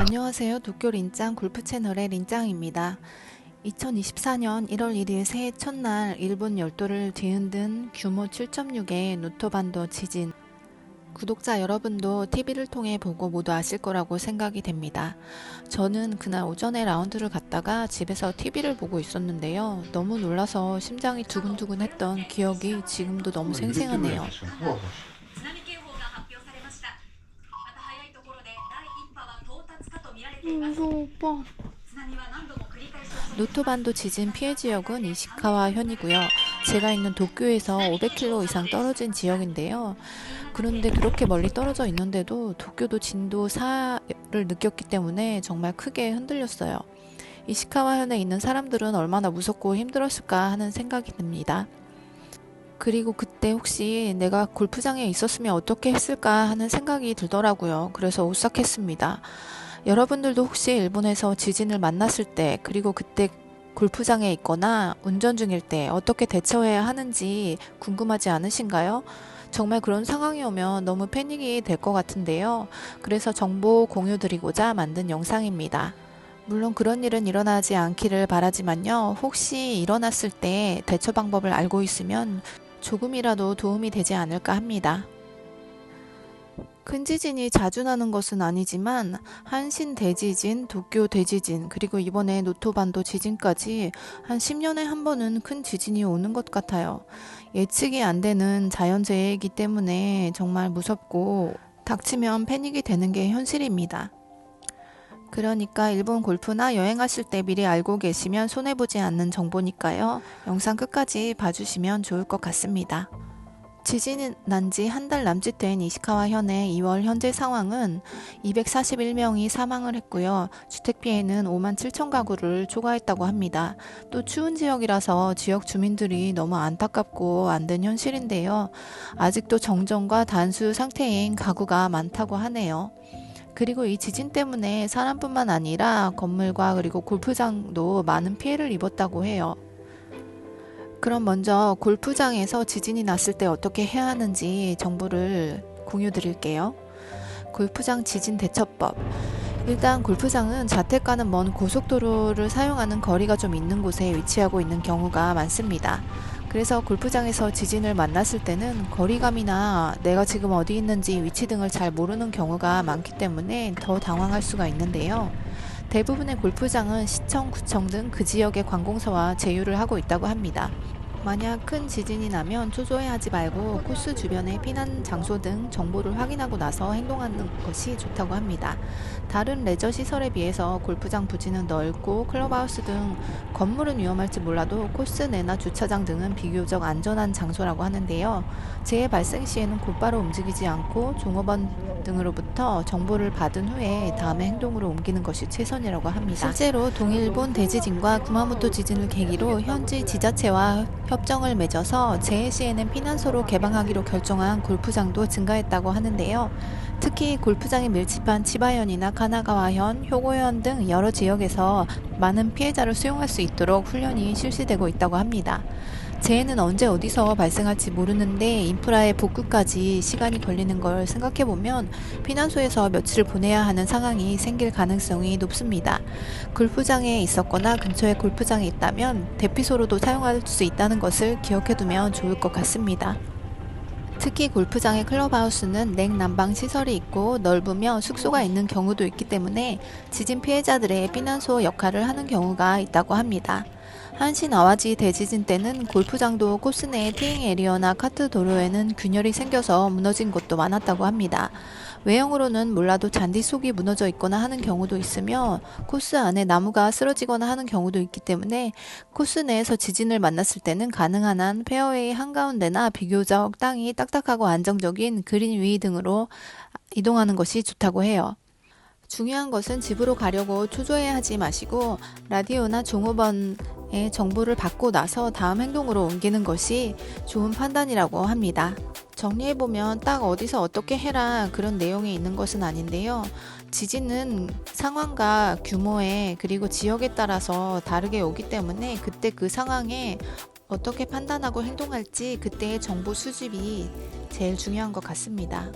안녕하세요. 도쿄 린짱 골프 채널의 린짱입니다. 2024년 1월 1일 새해 첫날 일본 열도를 뒤흔든 규모 7.6의 노토반도 지진. 구독자 여러분도 TV를 통해 보고 모두 아실 거라고 생각이 됩니다. 저는 그날 오전에 라운드를 갔다가 집에서 TV를 보고 있었는데요. 너무 놀라서 심장이 두근두근 했던 기억이 지금도 너무 생생하네요. 무서워, 오빠. 노토반도 지진 피해 지역은 이시카와현이고요. 제가 있는 도쿄에서 500km 이상 떨어진 지역인데요. 그런데 그렇게 멀리 떨어져 있는데도 도쿄도 진도 4를 느꼈기 때문에 정말 크게 흔들렸어요. 이시카와현에 있는 사람들은 얼마나 무섭고 힘들었을까 하는 생각이 듭니다. 그리고 그때 혹시 내가 골프장에 있었으면 어떻게 했을까 하는 생각이 들더라고요. 그래서 오싹했습니다. 여러분들도 혹시 일본에서 지진을 만났을 때, 그리고 그때 골프장에 있거나 운전 중일 때 어떻게 대처해야 하는지 궁금하지 않으신가요? 정말 그런 상황이 오면 너무 패닉이 될 것 같은데요. 그래서 정보 공유 드리고자 만든 영상입니다. 물론 그런 일은 일어나지 않기를 바라지만요. 혹시 일어났을 때 대처 방법을 알고 있으면 조금이라도 도움이 되지 않을까 합니다. 큰 지진이 자주 나는 것은 아니지만 한신 대지진, 도쿄 대지진, 그리고 이번에 노토반도 지진까지 한 10년에 한 번은 큰 지진이 오는 것 같아요. 예측이 안 되는 자연재해이기 때문에 정말 무섭고 닥치면 패닉이 되는 게 현실입니다. 그러니까 일본 골프나 여행하실 때 미리 알고 계시면 손해보지 않는 정보니까요. 영상 끝까지 봐주시면 좋을 것 같습니다. 지진이 난 지 한 달 남짓된 이시카와현의 2월 현재 상황은 241명이 사망을 했고요. 주택 피해는 5만 7천 가구를 초과했다고 합니다. 또 추운 지역이라서 지역 주민들이 너무 안타깝고 안 된 현실인데요. 아직도 정전과 단수 상태인 가구가 많다고 하네요. 그리고 이 지진 때문에 사람뿐만 아니라 건물과 그리고 골프장도 많은 피해를 입었다고 해요. 그럼 먼저 골프장에서 지진이 났을 때 어떻게 해야 하는지 정보를 공유 드릴게요. 골프장 지진 대처법. 일단 골프장은 자택과는 먼 고속도로를 사용하는 거리가 좀 있는 곳에 위치하고 있는 경우가 많습니다. 그래서 골프장에서 지진을 만났을 때는 거리감이나 내가 지금 어디 있는지 위치 등을 잘 모르는 경우가 많기 때문에 더 당황할 수가 있는데요. 대부분의 골프장은 시청, 구청 등 그 지역의 관공서와 제휴를 하고 있다고 합니다. 만약 큰 지진이 나면 초조해하지 말고 코스 주변의 피난 장소 등 정보를 확인하고 나서 행동하는 것이 좋다고 합니다. 다른 레저 시설에 비해서 골프장 부지는 넓고 클럽하우스 등 건물은 위험할지 몰라도 코스 내나 주차장 등은 비교적 안전한 장소라고 하는데요. 재해 발생 시에는 곧바로 움직이지 않고 종업원 등으로부터 정보를 받은 후에 다음의 행동으로 옮기는 것이 최선이라고 합니다. 실제로 동일본 대지진과 구마모토 지진을 계기로 현지 지자체와 협정을 맺어서 재해 시에는 피난소로 개방하기로 결정한 골프장도 증가했다고 하는데요. 특히 골프장이 밀집한 치바현이나 카나가와현, 효고현 등 여러 지역에서 많은 피해자를 수용할 수 있도록 훈련이 실시되고 있다고 합니다. 재해는 언제 어디서 발생할지 모르는데 인프라의 복구까지 시간이 걸리는 걸 생각해보면 피난소에서 며칠을 보내야 하는 상황이 생길 가능성이 높습니다. 골프장에 있었거나 근처에 골프장이 있다면 대피소로도 사용할 수 있다는 것을 기억해두면 좋을 것 같습니다. 특히 골프장의 클럽하우스는 냉난방 시설이 있고 넓으며 숙소가 있는 경우도 있기 때문에 지진 피해자들의 피난소 역할을 하는 경우가 있다고 합니다. 한신 아와지 대지진 때는 골프장도 코스 내 티잉 에리어나 카트 도로에는 균열이 생겨서 무너진 곳도 많았다고 합니다. 외형으로는 몰라도 잔디 속이 무너져 있거나 하는 경우도 있으며 코스 안에 나무가 쓰러지거나 하는 경우도 있기 때문에 코스 내에서 지진을 만났을 때는 가능한 한 페어웨이 한가운데나 비교적 땅이 딱딱하고 안정적인 그린 위 등으로 이동하는 것이 좋다고 해요. 중요한 것은 집으로 가려고 초조해 하지 마시고 라디오나 종업원의 정보를 받고 나서 다음 행동으로 옮기는 것이 좋은 판단이라고 합니다. 정리해보면 딱 어디서 어떻게 해라 그런 내용이 있는 것은 아닌데요. 지진은 상황과 규모에 그리고 지역에 따라서 다르게 오기 때문에 그때 그 상황에 어떻게 판단하고 행동할지 그때의 정보 수집이 제일 중요한 것 같습니다.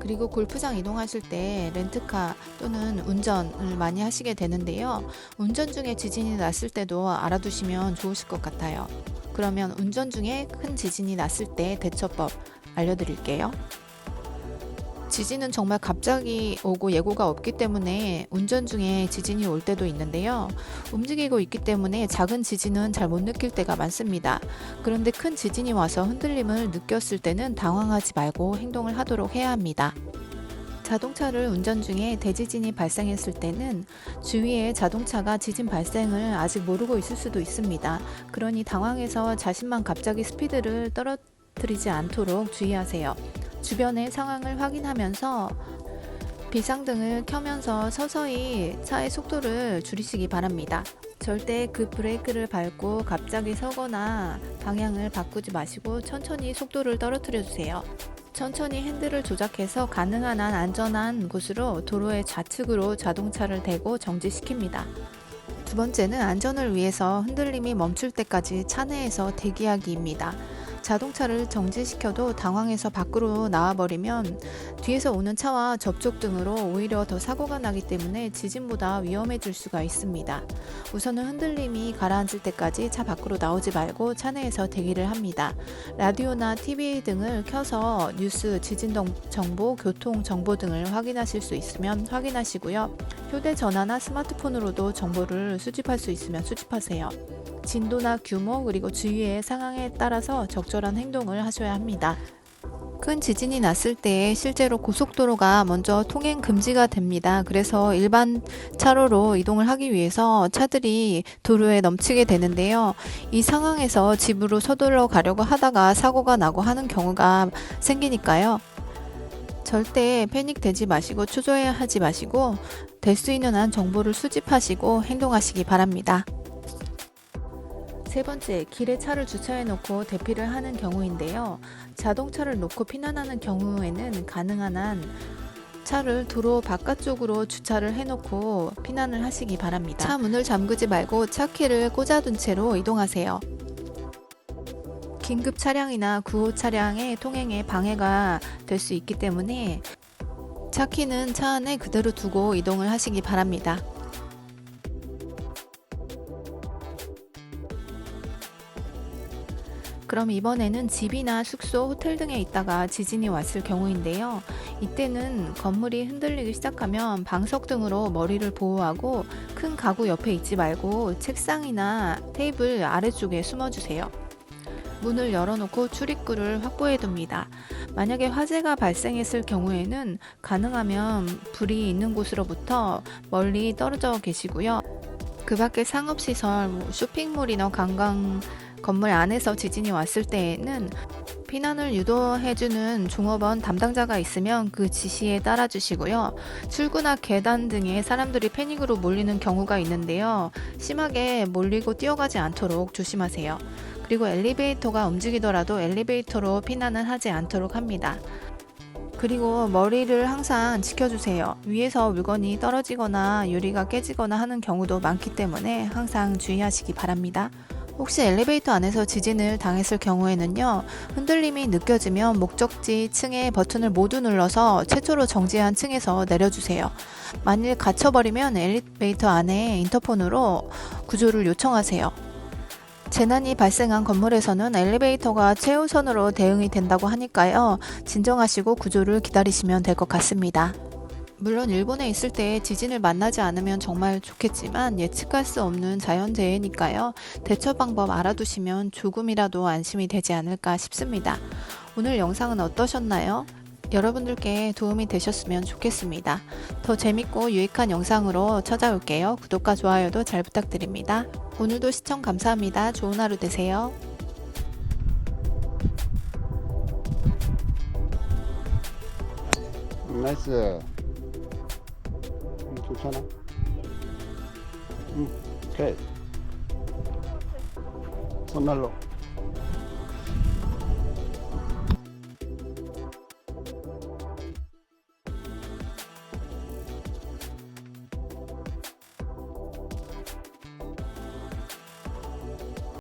그리고 골프장 이동하실 때 렌트카 또는 운전을 많이 하시게 되는데요. 운전 중에 지진이 났을 때도 알아두시면 좋으실 것 같아요. 그러면 운전 중에 큰 지진이 났을 때 대처법 알려드릴게요. 지진은 정말 갑자기 오고 예고가 없기 때문에 운전 중에 지진이 올 때도 있는데요. 움직이고 있기 때문에 작은 지진은 잘 못 느낄 때가 많습니다. 그런데 큰 지진이 와서 흔들림을 느꼈을 때는 당황하지 말고 행동을 하도록 해야 합니다. 자동차를 운전 중에 대지진이 발생했을 때는 주위에 자동차가 지진 발생을 아직 모르고 있을 수도 있습니다. 그러니 당황해서 자신만 갑자기 스피드를 떨어뜨리지 않도록 주의하세요. 주변의 상황을 확인하면서 비상등을 켜면서 서서히 차의 속도를 줄이시기 바랍니다. 절대 그 브레이크를 밟고 갑자기 서거나 방향을 바꾸지 마시고 천천히 속도를 떨어뜨려 주세요. 천천히 핸들을 조작해서 가능한 한 안전한 곳으로 도로의 좌측으로 자동차를 대고 정지시킵니다. 두 번째는 안전을 위해서 흔들림이 멈출 때까지 차 내에서 대기하기입니다. 자동차를 정지시켜도 당황해서 밖으로 나와버리면 뒤에서 오는 차와 접촉 등으로 오히려 더 사고가 나기 때문에 지진보다 위험해질 수가 있습니다. 우선은 흔들림이 가라앉을 때까지 차 밖으로 나오지 말고 차 내에서 대기를 합니다. 라디오나 TV 등을 켜서 뉴스, 지진 정보, 교통 정보 등을 확인하실 수 있으면 확인하시고요. 휴대전화나 스마트폰으로도 정보를 수집할 수 있으면 수집하세요. 진도나 규모 그리고 주위의 상황에 따라서 적절한 행동을 하셔야 합니다. 큰 지진이 났을 때 실제로 고속도로가 먼저 통행 금지가 됩니다. 그래서 일반 차로로 이동을 하기 위해서 차들이 도로에 넘치게 되는데요. 이 상황에서 집으로 서둘러 가려고 하다가 사고가 나고 하는 경우가 생기니까요. 절대 패닉되지 마시고 초조해하지 마시고 될 수 있는 한 정보를 수집하시고 행동하시기 바랍니다. 세 번째, 길에 차를 주차해 놓고 대피를 하는 경우인데요. 자동차를 놓고 피난하는 경우에는 가능한 한 차를 도로 바깥쪽으로 주차를 해놓고 피난을 하시기 바랍니다. 차 문을 잠그지 말고 차 키를 꽂아둔 채로 이동하세요. 긴급 차량이나 구호 차량의 통행에 방해가 될 수 있기 때문에 차 키는 차 안에 그대로 두고 이동을 하시기 바랍니다. 그럼 이번에는 집이나 숙소, 호텔 등에 있다가 지진이 왔을 경우인데요. 이때는 건물이 흔들리기 시작하면 방석 등으로 머리를 보호하고 큰 가구 옆에 있지 말고 책상이나 테이블 아래쪽에 숨어주세요. 문을 열어놓고 출입구를 확보해 둡니다. 만약에 화재가 발생했을 경우에는 가능하면 불이 있는 곳으로부터 멀리 떨어져 계시고요. 그 밖에 상업시설, 쇼핑몰이나 관광 건물 안에서 지진이 왔을 때에는 피난을 유도해주는 종업원 담당자가 있으면 그 지시에 따라주시고요. 출구나 계단 등에 사람들이 패닉으로 몰리는 경우가 있는데요. 심하게 몰리고 뛰어가지 않도록 조심하세요. 그리고 엘리베이터가 움직이더라도 엘리베이터로 피난을 하지 않도록 합니다. 그리고 머리를 항상 지켜주세요. 위에서 물건이 떨어지거나 유리가 깨지거나 하는 경우도 많기 때문에 항상 주의하시기 바랍니다. 혹시 엘리베이터 안에서 지진을 당했을 경우에는요, 흔들림이 느껴지면 목적지 층의 버튼을 모두 눌러서 최초로 정지한 층에서 내려주세요. 만일 갇혀버리면 엘리베이터 안에 인터폰으로 구조를 요청하세요. 재난이 발생한 건물에서는 엘리베이터가 최우선으로 대응이 된다고 하니까요, 진정하시고 구조를 기다리시면 될 것 같습니다. 물론 일본에 있을 때 지진을 만나지 않으면 정말 좋겠지만 예측할 수 없는 자연재해니까요. 대처 방법 알아두시면 조금이라도 안심이 되지 않을까 싶습니다. 오늘 영상은 어떠셨나요? 여러분들께 도움이 되셨으면 좋겠습니다. 더 재밌고 유익한 영상으로 찾아올게요. 구독과 좋아요도 잘 부탁드립니다. 오늘도 시청 감사합니다. 좋은 하루 되세요. 나이스. 괜찮아? 오케이. 손날로.